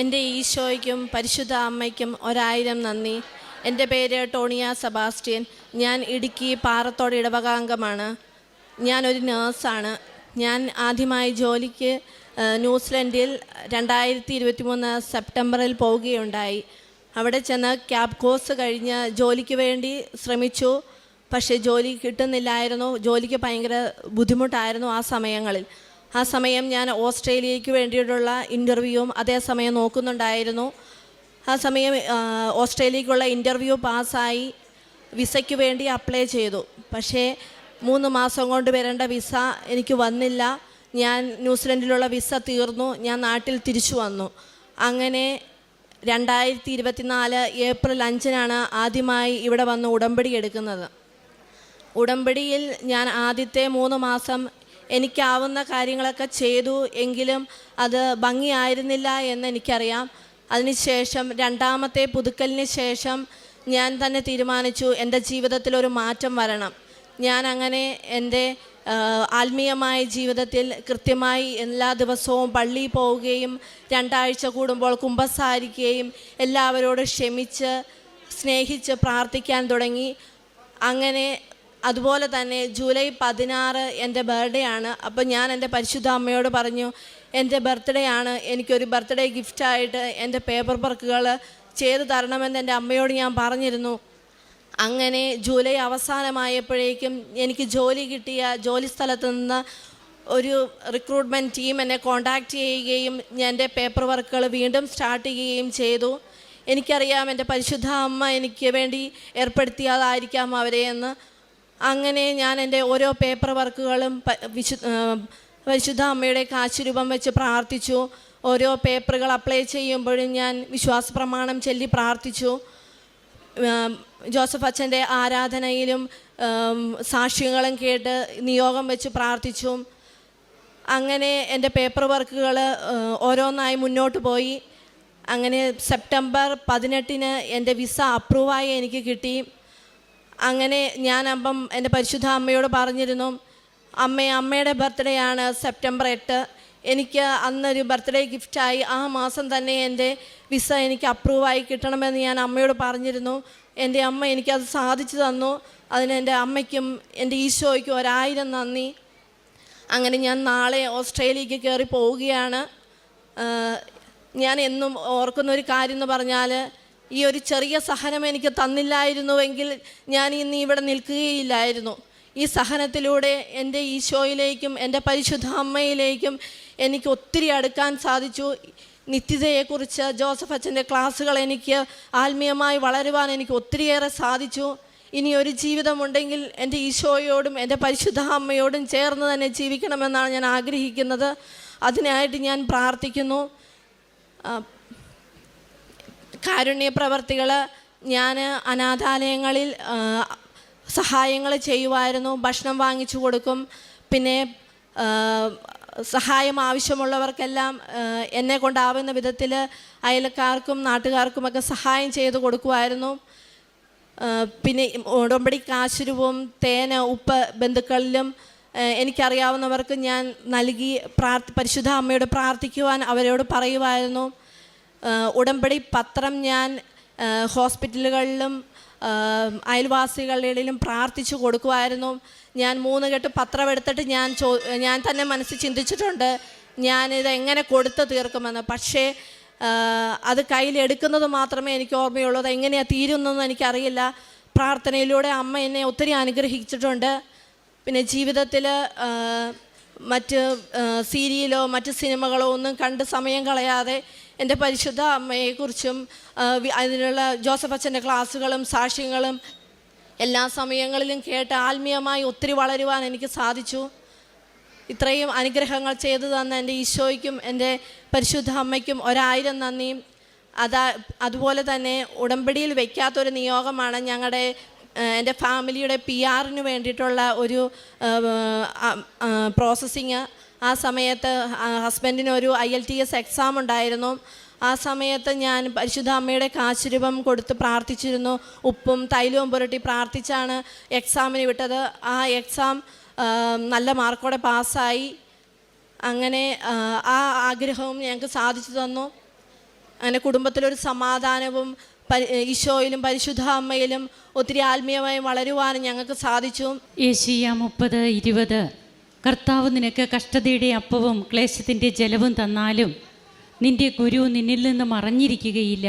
എൻ്റെ ഈശോയ്ക്കും പരിശുദ്ധ അമ്മയ്ക്കും 1000 നന്ദി. എൻ്റെ പേര് ടോണിയ സെബാസ്റ്റ്യൻ. ഞാൻ ഇടുക്കി പാറത്തോട് ഇടവകാംഗമാണ്. ഞാനൊരു നേഴ്സാണ്. ഞാൻ ആദ്യമായി ജോലിക്ക് ന്യൂസിലൻഡിൽ 2023 സെപ്റ്റംബറിൽ പോവുകയുണ്ടായി. അവിടെ ചെന്ന് ക്യാബ് കോഴ്സ് കഴിഞ്ഞ് ജോലിക്ക് വേണ്ടി ശ്രമിച്ചു. പക്ഷേ ജോലി കിട്ടുന്നില്ലായിരുന്നു. ജോലിക്ക് ഭയങ്കര ബുദ്ധിമുട്ടായിരുന്നു ആ സമയം ഞാൻ ഓസ്ട്രേലിയയ്ക്ക് വേണ്ടിയിട്ടുള്ള ഇൻ്റർവ്യൂവും അതേസമയം നോക്കുന്നുണ്ടായിരുന്നു. ആ സമയം ഓസ്ട്രേലിയയ്ക്കുള്ള ഇൻ്റർവ്യൂ പാസ്സായി വിസയ്ക്ക് വേണ്ടി അപ്ലൈ ചെയ്തു. പക്ഷേ 3 മാസം കൊണ്ട് വരേണ്ട വിസ എനിക്ക് വന്നില്ല. ഞാൻ ന്യൂസിലൻഡിലുള്ള വിസ തീർന്നു. ഞാൻ നാട്ടിൽ തിരിച്ചു വന്നു. അങ്ങനെ 2024 ഏപ്രിൽ 5 ആദ്യമായി ഇവിടെ വന്ന് ഉടമ്പടി എടുക്കുന്നത്. ഉടമ്പടിയിൽ ഞാൻ ആദ്യത്തെ 3 മാസം എനിക്കാവുന്ന കാര്യങ്ങളൊക്കെ ചെയ്തു. എങ്കിലും അത് ഭംഗിയായിരുന്നില്ല എന്ന് എനിക്കറിയാം. അതിനുശേഷം 2ാമത്തെ പുതുക്കലിന് ശേഷം ഞാൻ തന്നെ തീരുമാനിച്ചു എൻ്റെ ജീവിതത്തിലൊരു മാറ്റം വരണം. ഞാൻ അങ്ങനെ എൻ്റെ ആത്മീയമായ ജീവിതത്തിൽ കൃത്യമായി എല്ലാ ദിവസവും പള്ളിയിൽ പോവുകയും 2 ആഴ്ച കൂടുമ്പോൾ കുമ്പസാരിക്കുകയും എല്ലാവരോടും ക്ഷമിച്ച് സ്നേഹിച്ച് പ്രാർത്ഥിക്കാൻ തുടങ്ങി. അങ്ങനെ അതുപോലെ തന്നെ ജൂലൈ 16 എൻ്റെ ബർത്ത്ഡേ ആണ്. അപ്പോൾ ഞാൻ എൻ്റെ പരിശുദ്ധ അമ്മയോട് പറഞ്ഞു, എൻ്റെ ബർത്ത്ഡേ ആണ്, എനിക്കൊരു ബർത്ത്ഡേ ഗിഫ്റ്റായിട്ട് എൻ്റെ പേപ്പർ വർക്കുകൾ ചെയ്തു തരണമെന്ന് എൻ്റെ അമ്മയോട് ഞാൻ പറഞ്ഞിരുന്നു. അങ്ങനെ ജൂലൈ അവസാനമായപ്പോഴേക്കും എനിക്ക് ജോലി കിട്ടിയ ജോലി സ്ഥലത്ത് നിന്ന് ഒരു റിക്രൂട്ട്മെൻറ്റ് ടീം എന്നെ കോൺടാക്റ്റ് ചെയ്യുകയും ഞാൻ എൻ്റെ പേപ്പർ വർക്കുകൾ വീണ്ടും സ്റ്റാർട്ട് ചെയ്യുകയും ചെയ്തു. എനിക്കറിയാം എൻ്റെ പരിശുദ്ധ അമ്മ എനിക്ക് വേണ്ടി ഏർപ്പെടുത്തിയതായിരിക്കാം അവരെ എന്ന്. അങ്ങനെ ഞാൻ എൻ്റെ ഓരോ പേപ്പർ വർക്കുകളും പരിശുദ്ധ അമ്മയുടെ കാശുരൂപം വെച്ച് പ്രാർത്ഥിച്ചു. ഓരോ പേപ്പറുകൾ അപ്ലൈ ചെയ്യുമ്പോഴും ഞാൻ വിശ്വാസ പ്രമാണം ചൊല്ലി പ്രാർത്ഥിച്ചു. ജോസഫ് അച്ഛൻ്റെ ആരാധനയിലും സാക്ഷ്യങ്ങളും കേട്ട് നിയോഗം വെച്ച് പ്രാർത്ഥിച്ചു. അങ്ങനെ എൻ്റെ പേപ്പർ വർക്കുകൾ ഓരോന്നായി മുന്നോട്ട് പോയി. അങ്ങനെ സെപ്റ്റംബർ 18 എൻ്റെ വിസ അപ്രൂവായി എനിക്ക് കിട്ടി. അങ്ങനെ ഞാൻ അപ്പം എൻ്റെ പരിശുദ്ധ അമ്മയോട് പറഞ്ഞിരുന്നു, അമ്മയുടെ ബർത്ത്ഡേ ആണ് സെപ്റ്റംബർ 8. എനിക്ക് അന്നൊരു ബർത്ത്ഡേ ഗിഫ്റ്റായി ആ മാസം തന്നെ എൻ്റെ വിസ എനിക്ക് അപ്രൂവായി കിട്ടണമെന്ന് ഞാൻ അമ്മയോട് പറഞ്ഞിരുന്നു. എൻ്റെ അമ്മ എനിക്കത് സാധിച്ചു തന്നു. അതിന് എൻ്റെ അമ്മയ്ക്കും എൻ്റെ ഈശോയ്ക്കും 1000 നന്ദി. അങ്ങനെ ഞാൻ നാളെ ഓസ്ട്രേലിയക്ക് കയറി പോവുകയാണ്. ഞാൻ എന്നും ഓർക്കുന്നൊരു കാര്യം എന്ന് പറഞ്ഞാൽ, ഈ ഒരു ചെറിയ സഹനം എനിക്ക് തന്നില്ലായിരുന്നുവെങ്കിൽ ഞാൻ ഇന്ന് ഇവിടെ നിൽക്കുകയില്ലായിരുന്നു. ഈ സഹനത്തിലൂടെ എൻ്റെ ഈശോയിലേക്കും എൻ്റെ പരിശുദ്ധ അമ്മയിലേക്കും എനിക്ക് ഒത്തിരി അടുക്കാൻ സാധിച്ചു. നിത്യതയെക്കുറിച്ച് ജോസഫ് അച്ഛൻ്റെ ക്ലാസ്സുകൾ എനിക്ക് ആത്മീയമായി വളരുവാൻ എനിക്ക് ഒത്തിരിയേറെ സാധിച്ചു. ഇനി ഒരു ജീവിതമുണ്ടെങ്കിൽ എൻ്റെ ഈശോയോടും എൻ്റെ പരിശുദ്ധ അമ്മയോടും ചേർന്ന് തന്നെ ജീവിക്കണമെന്നാണ് ഞാൻ ആഗ്രഹിക്കുന്നത്. അതിനായിട്ട് ഞാൻ പ്രാർത്ഥിക്കുന്നു. കാരുണ്യ പ്രവർത്തികൾ ഞാൻ അനാഥാലയങ്ങളിൽ സഹായങ്ങൾ ചെയ്യുമായിരുന്നു. ഭക്ഷണം വാങ്ങിച്ചു കൊടുക്കും. പിന്നെ സഹായം ആവശ്യമുള്ളവർക്കെല്ലാം എന്നെ കൊണ്ടാവുന്ന വിധത്തിൽ അയൽക്കാർക്കും നാട്ടുകാർക്കുമൊക്കെ സഹായം ചെയ്ത് കൊടുക്കുമായിരുന്നു. പിന്നെ ഉടമ്പടി കാശുരൂപവും തേന് ഉപ്പ് ബന്ധുക്കളിലും എനിക്കറിയാവുന്നവർക്ക് ഞാൻ നൽകി പരിശുദ്ധ അമ്മയോട് പ്രാർത്ഥിക്കുവാൻ അവരോട് പറയുമായിരുന്നു. ഉടമ്പടി പത്രം ഞാൻ ഹോസ്പിറ്റലുകളിലും അയൽവാസികളിലും പ്രാർത്ഥിച്ചു കൊടുക്കുമായിരുന്നു. ഞാൻ 3 കെട്ട് പത്രം എടുത്തിട്ട് ഞാൻ തന്നെ മനസ്സിൽ ചിന്തിച്ചിട്ടുണ്ട്, ഞാനിത് എങ്ങനെ കൊടുത്ത് തീർക്കുമെന്ന്. പക്ഷേ അത് കയ്യിലെടുക്കുന്നത് മാത്രമേ എനിക്ക് ഓർമ്മയുള്ളൂ. അത് എങ്ങനെയാണ് തീരുന്നതെന്ന് എനിക്കറിയില്ല. പ്രാർത്ഥനയിലൂടെ അമ്മ എന്നെ ഒത്തിരി അനുഗ്രഹിച്ചിട്ടുണ്ട്. പിന്നെ ജീവിതത്തിൽ മറ്റ് സീരിയലോ മറ്റ് സിനിമകളോ ഒന്നും കണ്ട് സമയം കളയാതെ എൻ്റെ പരിശുദ്ധ അമ്മയെക്കുറിച്ചും അതിനുള്ള ജോസഫ് അച്ഛൻ്റെ ക്ലാസ്സുകളും സാക്ഷ്യങ്ങളും എല്ലാ സമയങ്ങളിലും കേട്ട് ആത്മീയമായി ഒത്തിരി വളരുവാൻ എനിക്ക് സാധിച്ചു. ഇത്രയും അനുഗ്രഹങ്ങൾ ചെയ്തു തന്ന എൻ്റെ ഈശോയ്ക്കും എൻ്റെ പരിശുദ്ധ അമ്മയ്ക്കും 1000 നന്ദിയും. അതുപോലെ തന്നെ ഉടമ്പടിയിൽ വയ്ക്കാത്തൊരു നിയോഗമാണ് എൻ്റെ ഫാമിലിയുടെ PR വേണ്ടിയിട്ടുള്ള ഒരു പ്രോസസ്സിങ്. ആ സമയത്ത് ഹസ്ബൻഡിനൊരു IELTS എക്സാം ഉണ്ടായിരുന്നു. ആ സമയത്ത് ഞാൻ പരിശുദ്ധ അമ്മയുടെ കാശുരൂപം കൊടുത്ത് പ്രാർത്ഥിച്ചിരുന്നു. ഉപ്പും തൈലവും പുരട്ടി പ്രാർത്ഥിച്ചാണ് എക്സാമിന് വിട്ടത്. ആ എക്സാം നല്ല മാർക്കോടെ പാസ്സായി. അങ്ങനെ ആ ആഗ്രഹവും ഞങ്ങൾക്ക് സാധിച്ചു തന്നു. അങ്ങനെ കുടുംബത്തിലൊരു സമാധാനവും ഈശോയിലും പരിശുദ്ധ അമ്മയിലും ഒത്തിരി ആത്മീയമായി വളരുവാനും ഞങ്ങൾക്ക് സാധിച്ചു. യേശയ്യ 30:20 കർത്താവ് നിനക്ക് കഷ്ടതയുടെ അപ്പവും ക്ലേശത്തിൻ്റെ ജലവും തന്നാലും നിന്റെ ഗുരു നിന്നിൽ നിന്ന് മറഞ്ഞിരിക്കുകയില്ല.